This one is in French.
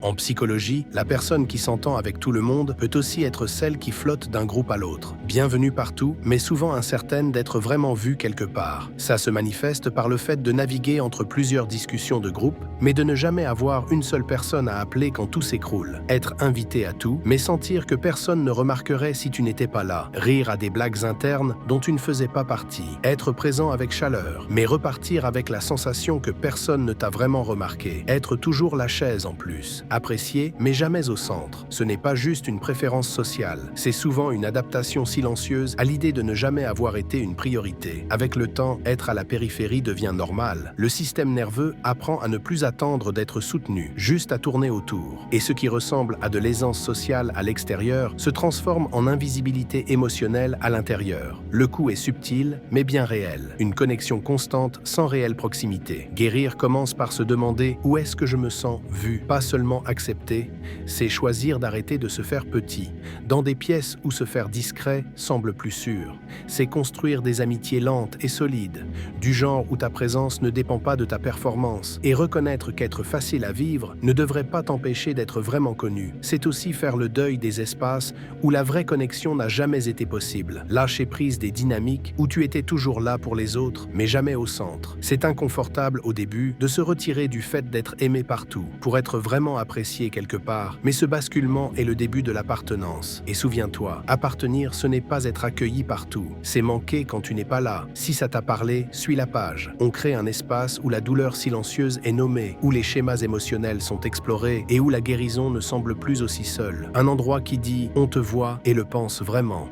En psychologie, la personne qui s'entend avec tout le monde peut aussi être celle qui flotte d'un groupe à l'autre. Bienvenue partout, mais souvent incertaine d'être vraiment vue quelque part. Ça se manifeste par le fait de naviguer entre plusieurs discussions de groupe, mais de ne jamais avoir une seule personne à appeler quand tout s'écroule. Être invité à tout, mais sentir que personne ne remarquerait si tu n'étais pas là. Rire à des blagues internes dont tu ne faisais pas partie. Être présent avec chaleur, mais repartir avec la sensation que personne ne t'a vraiment remarqué. Être toujours la chaise en plus. Apprécié, mais jamais au centre. Ce n'est pas juste une préférence sociale, c'est souvent une adaptation silencieuse à l'idée de ne jamais avoir été une priorité. Avec le temps, être à la périphérie devient normal. Le système nerveux apprend à ne plus attendre d'être soutenu, juste à tourner autour. Et ce qui ressemble à de l'aisance sociale à l'extérieur se transforme en invisibilité émotionnelle à l'intérieur. Le coup est subtil, mais bien réel. Une connexion constante sans réelle proximité. Guérir commence par se demander où est-ce que je me sens vu, pas seulement accepter, c'est choisir d'arrêter de se faire petit. Dans des pièces où se faire discret semble plus sûr. C'est construire des amitiés lentes et solides, du genre où ta présence ne dépend pas de ta performance. Et reconnaître qu'être facile à vivre ne devrait pas t'empêcher d'être vraiment connu. C'est aussi faire le deuil des espaces où la vraie connexion n'a jamais été possible. Lâcher prise des dynamiques où tu étais toujours là pour les autres, mais jamais au centre. C'est inconfortable au début de se retirer du fait d'être aimé partout, pour être vraiment apprécié quelque part, mais ce basculement est le début de l'appartenance. Et souviens-toi, appartenir, ce n'est pas être accueilli partout, c'est manquer quand tu n'es pas là. Si ça t'a parlé, suis la page. On crée un espace où la douleur silencieuse est nommée, où les schémas émotionnels sont explorés et où la guérison ne semble plus aussi seule. Un endroit qui dit « on te voit » et le pense vraiment.